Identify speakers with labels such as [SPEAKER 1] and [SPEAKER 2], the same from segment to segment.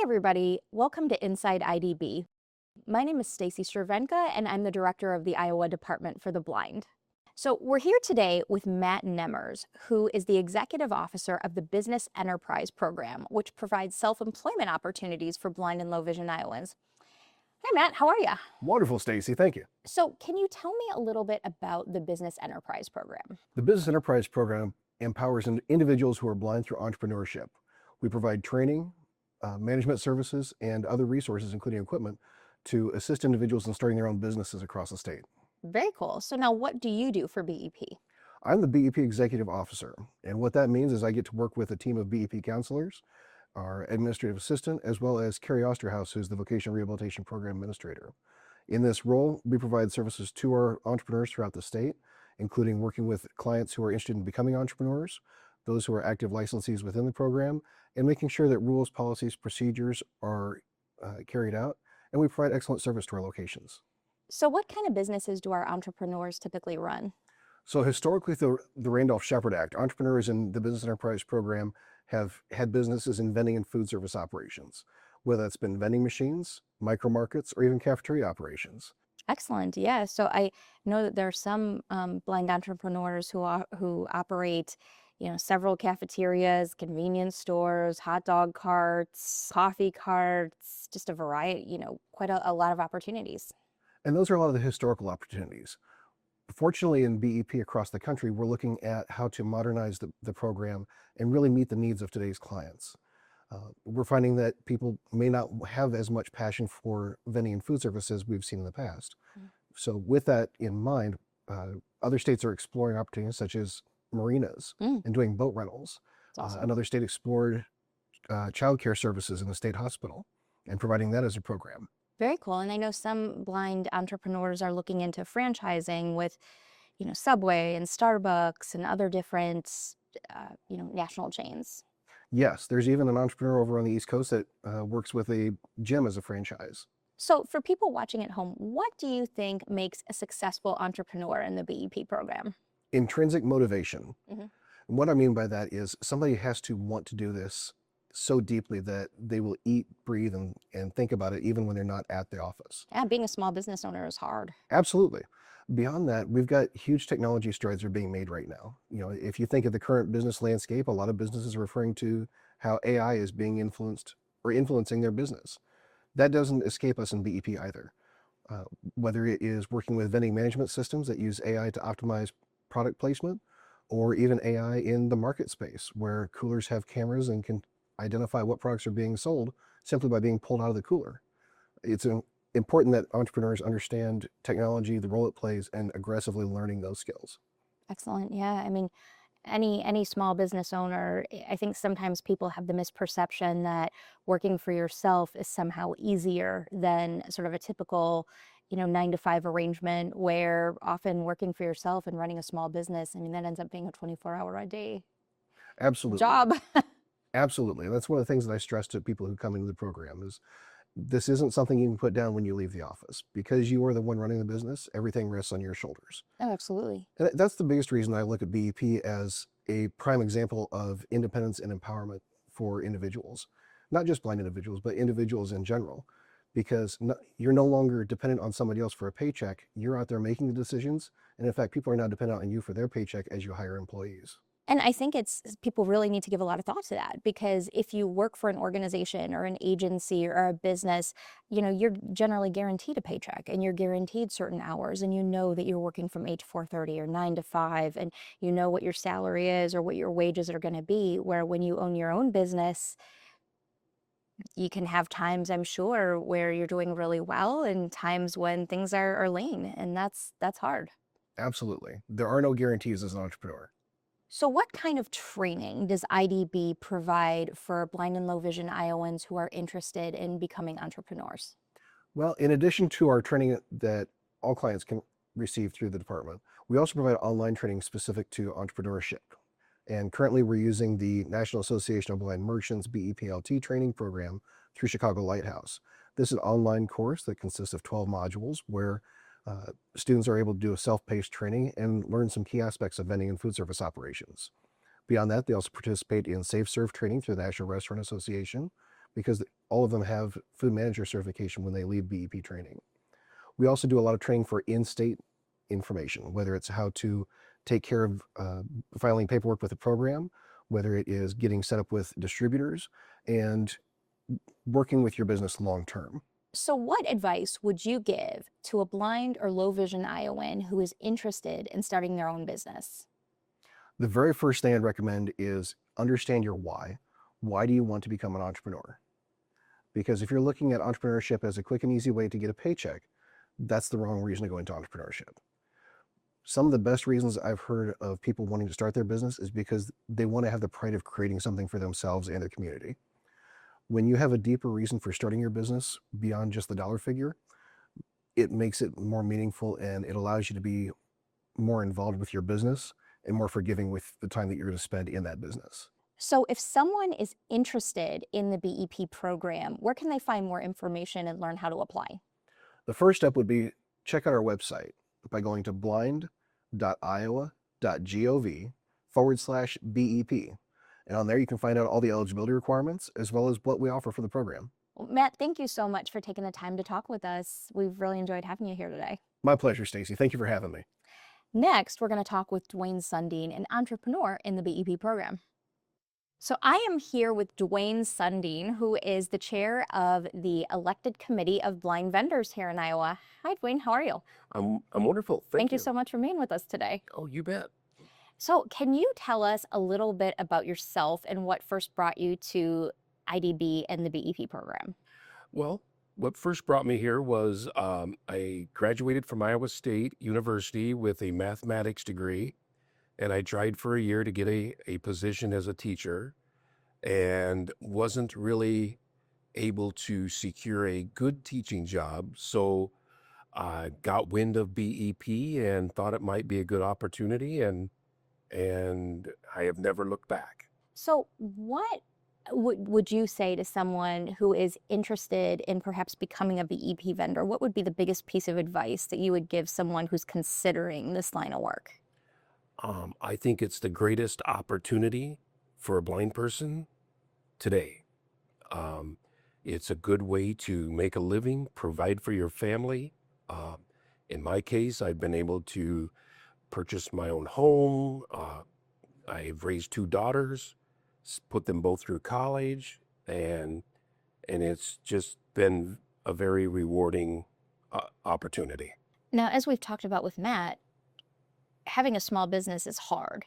[SPEAKER 1] Hi, everybody. Welcome to Inside IDB. My name is Stacy Cervenka, and I'm the director of the Iowa Department for the Blind. So we're here today with Matt Nemmers, who is the executive officer of the Business Enterprise Program, which provides self-employment opportunities for blind and low vision Iowans. Hi, Matt. How are you?
[SPEAKER 2] Wonderful, Stacy. Thank you.
[SPEAKER 1] So can you tell me a little bit about the Business Enterprise Program?
[SPEAKER 2] The Business Enterprise Program empowers individuals who are blind through entrepreneurship. We provide training, management services, and other resources, including equipment, to assist individuals in starting their own businesses across the state.
[SPEAKER 1] Very cool. So now what do you do for BEP?
[SPEAKER 2] I'm the BEP Executive Officer, and what that means is I get to work with a team of BEP counselors, our administrative assistant, as well as Carrie Osterhaus, who's the Vocational Rehabilitation Program Administrator. In this role, we provide services to our entrepreneurs throughout the state, including working with clients who are interested in becoming entrepreneurs, those who are active licensees within the program, and making sure that rules, policies, procedures are carried out, and we provide excellent service to our locations.
[SPEAKER 1] So what kind of businesses do our entrepreneurs typically run?
[SPEAKER 2] So historically, through the Randolph-Shepard Act, entrepreneurs in the Business Enterprise Program have had businesses in vending and food service operations, whether that's been vending machines, micro markets, or even cafeteria operations.
[SPEAKER 1] Excellent. Yeah. So I know that there are some blind entrepreneurs who operate, several cafeterias, convenience stores, hot dog carts, coffee carts, just a variety, quite a lot of opportunities.
[SPEAKER 2] And those are a lot of the historical opportunities. Fortunately, in BEP across the country, we're looking at how to modernize the program and really meet the needs of today's clients. We're finding that people may not have as much passion for vending and food services we've seen in the past. So with that in mind, other states are exploring opportunities such as marinas and doing boat rentals.
[SPEAKER 1] That's awesome.
[SPEAKER 2] Another state explored childcare services in the state hospital and providing that as a program.
[SPEAKER 1] Very cool. And I know some blind entrepreneurs are looking into franchising with, Subway and Starbucks and other different, national chains.
[SPEAKER 2] Yes, there's even an entrepreneur over on the East Coast that works with a gym as a franchise.
[SPEAKER 1] So for people watching at home, what do you think makes a successful entrepreneur in the BEP program?
[SPEAKER 2] Intrinsic motivation.
[SPEAKER 1] hmm
[SPEAKER 2] And what I mean by that is somebody has to want to do this so deeply that they will eat, breathe, and think about it even when they're not at the office.
[SPEAKER 1] Yeah, being a small business owner is hard.
[SPEAKER 2] Absolutely. Beyond that, we've got huge technology strides that are being made right now. If you think of the current business landscape, a lot of businesses are referring to how AI is being influenced or influencing their business. That doesn't escape us in BEP either. Whether it is working with vending management systems that use AI to optimize product placement, or even AI in the market space where coolers have cameras and can identify what products are being sold simply by being pulled out of the cooler. It's important that entrepreneurs understand technology, the role it plays, and aggressively learning those skills.
[SPEAKER 1] Excellent. Yeah. I mean, any small business owner, I think sometimes people have the misperception that working for yourself is somehow easier than sort of a typical, 9 to 5 arrangement, where often working for yourself and running a small business, I mean, that ends up being a 24-hour-a-day
[SPEAKER 2] Absolutely.
[SPEAKER 1] job.
[SPEAKER 2] Absolutely. That's one of the things that I stress to people who come into the program is this isn't something you can put down when you leave the office. Because you are the one running the business, everything rests on your shoulders.
[SPEAKER 1] Oh, absolutely.
[SPEAKER 2] And that's the biggest reason I look at BEP as a prime example of independence and empowerment for individuals. Not just blind individuals, but individuals in general. Because you're no longer dependent on somebody else for a paycheck. You're out there making the decisions. And in fact, people are now dependent on you for their paycheck as you hire employees.
[SPEAKER 1] And I think people really need to give a lot of thought to that, because if you work for an organization or an agency or a business, you're generally guaranteed a paycheck and you're guaranteed certain hours, and you know that you're working from 8 to 4:30 or 9 to 5, and you know what your salary is or what your wages are going to be. Where when you own your own business, you can have times, I'm sure, where you're doing really well and times when things are lean, and that's hard.
[SPEAKER 2] Absolutely. There are no guarantees as an entrepreneur.
[SPEAKER 1] So what kind of training does IDB provide for blind and low vision Iowans who are interested in becoming entrepreneurs?
[SPEAKER 2] Well, in addition to our training that all clients can receive through the department, we also provide online training specific to entrepreneurship. And currently we're using the National Association of Blind Merchants BEPLT training program through Chicago Lighthouse. This is an online course that consists of 12 modules where students are able to do a self-paced training and learn some key aspects of vending and food service operations. Beyond that, they also participate in Safe Serve training through the National Restaurant Association, because all of them have food manager certification when they leave BEP training. We also do a lot of training for in-state information, whether it's how to take care of filing paperwork with a program, whether it is getting set up with distributors, and working with your business long term.
[SPEAKER 1] So, what advice would you give to a blind or low vision Iowan who is interested in starting their own business?
[SPEAKER 2] The very first thing I'd recommend is understand your why. Why do you want to become an entrepreneur? Because if you're looking at entrepreneurship as a quick and easy way to get a paycheck, that's the wrong reason to go into entrepreneurship. Some of the best reasons I've heard of people wanting to start their business is because they want to have the pride of creating something for themselves and their community. When you have a deeper reason for starting your business beyond just the dollar figure, it makes it more meaningful and it allows you to be more involved with your business and more forgiving with the time that you're going to spend in that business.
[SPEAKER 1] So, if someone is interested in the BEP program, where can they find more information and learn how to apply?
[SPEAKER 2] The first step would be check out our website by going to blind.iowa.gov/BEP. And on there, you can find out all the eligibility requirements as well as what we offer for the program.
[SPEAKER 1] Well, Matt, thank you so much for taking the time to talk with us. We've really enjoyed having you here today.
[SPEAKER 2] My pleasure, Stacy. Thank you for having me.
[SPEAKER 1] Next, we're going to talk with Dwain Sundine, an entrepreneur in the BEP program. So I am here with Dwain Sundine, who is the chair of the elected committee of blind vendors here in Iowa. Hi, Dwain. How are you?
[SPEAKER 3] I'm wonderful.
[SPEAKER 1] Thank you so much for being with us today.
[SPEAKER 3] Oh, you bet.
[SPEAKER 1] So can you tell us a little bit about yourself and what first brought you to IDB and the BEP program?
[SPEAKER 3] Well, what first brought me here was I graduated from Iowa State University with a mathematics degree, and I tried for a year to get a position as a teacher and wasn't really able to secure a good teaching job. So I got wind of BEP and thought it might be a good opportunity, and I have never looked back.
[SPEAKER 1] So what would you say to someone who is interested in perhaps becoming a BEP vendor? What would be the biggest piece of advice that you would give someone who's considering this line of work?
[SPEAKER 3] I think it's the greatest opportunity for a blind person today. It's a good way to make a living, provide for your family. In my case, I've been able to purchase my own home. I've raised two daughters, put them both through college, and it's just been a very rewarding opportunity.
[SPEAKER 1] Now, as we've talked about with Matt, having a small business is hard.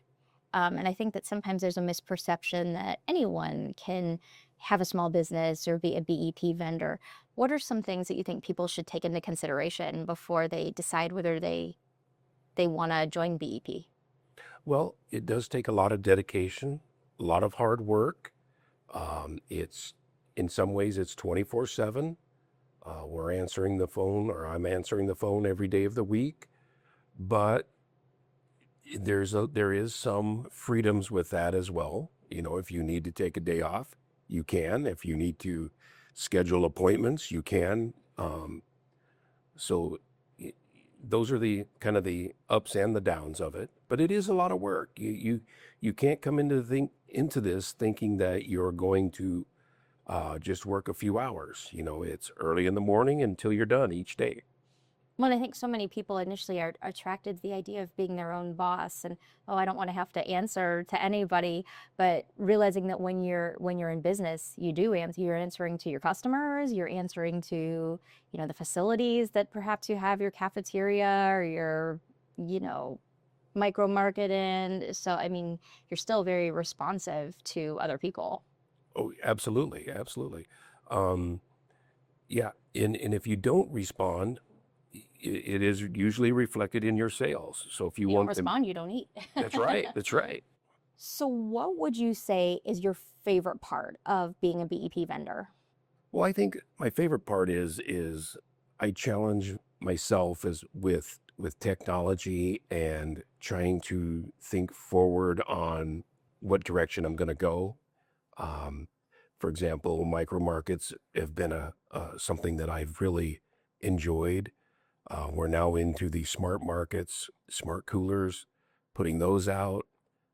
[SPEAKER 1] And I think that sometimes there's a misperception that anyone can have a small business or be a BEP vendor. What are some things that you think people should take into consideration before they decide whether they want to join BEP?
[SPEAKER 3] Well, it does take a lot of dedication, a lot of hard work. It's in some ways it's 24/7. We're answering the phone, or I'm answering the phone every day of the week, but there is some freedoms with that as well. You know, if you need to take a day off, you can. If you need to schedule appointments, you can. So those are the kind of the ups and the downs of it. But it is a lot of work. You can't come into this thinking that you're going to just work a few hours. You know, it's early in the morning until you're done each day.
[SPEAKER 1] Well, I think so many people initially are attracted to the idea of being their own boss and, oh, I don't want to have to answer to anybody. But realizing that when you're in business, you do answer. You're answering to your customers. You're answering to, the facilities that perhaps you have your cafeteria or your, micro market in. So, I mean, you're still very responsive to other people.
[SPEAKER 3] Oh, absolutely, absolutely. Yeah, and if you don't respond, it is usually reflected in your sales. So if you
[SPEAKER 1] You don't
[SPEAKER 3] want them,
[SPEAKER 1] respond, you don't eat.
[SPEAKER 3] that's right, that's right.
[SPEAKER 1] So what would you say is your favorite part of being a BEP vendor?
[SPEAKER 3] Well, I think my favorite part is I challenge myself with technology and trying to think forward on what direction I'm going to go. For example, micro markets have been something that I've really enjoyed. We're now into the smart markets, smart coolers, putting those out.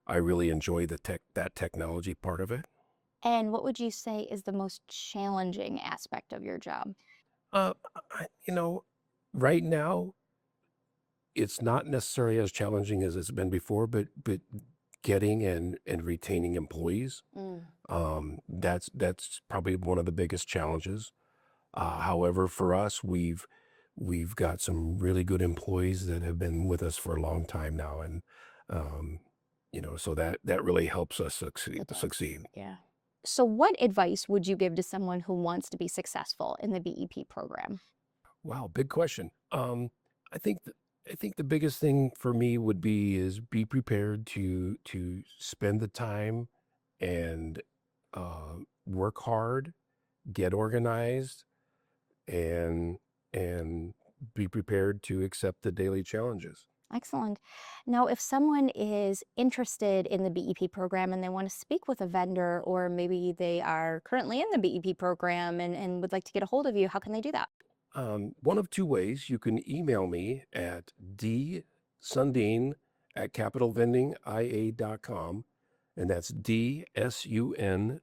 [SPEAKER 3] I really enjoy that technology part of it.
[SPEAKER 1] And what would you say is the most challenging aspect of your job?
[SPEAKER 3] Uh, you know, right now, it's not necessarily as challenging as it's been before, but getting and retaining employees,
[SPEAKER 1] Mm.
[SPEAKER 3] that's probably one of the biggest challenges. However, for us, we've got some really good employees that have been with us for a long time now, and um, so that really helps us succeed.
[SPEAKER 1] It does.
[SPEAKER 3] Succeed.
[SPEAKER 1] Yeah. So, what advice would you give to someone who wants to be successful in the BEP program?
[SPEAKER 3] Wow, big question. I think I think the biggest thing for me would be is be prepared to spend the time and work hard, get organized, and and be prepared to accept the daily challenges.
[SPEAKER 1] Excellent. Now, if someone is interested in the BEP program and they want to speak with a vendor, or maybe they are currently in the BEP program and would like to get a hold of you, how can they do that?
[SPEAKER 3] One of two ways. You can email me at dsundine at capitalvendingia.com, and that's DSUNDINE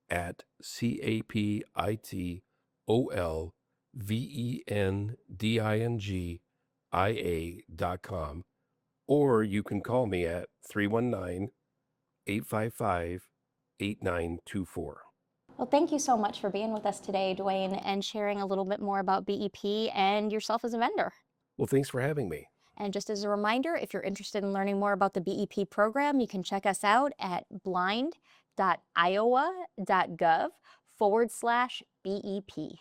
[SPEAKER 3] at CAPITOLVENDINGIA.com. Or you can call me at 319-855-8924.
[SPEAKER 1] Well, thank you so much for being with us today, Dwayne, and sharing a little bit more about BEP and yourself as a vendor.
[SPEAKER 3] Well, thanks for having me.
[SPEAKER 1] And just as a reminder, if you're interested in learning more about the BEP program, you can check us out at blind.iowa.gov/BEP.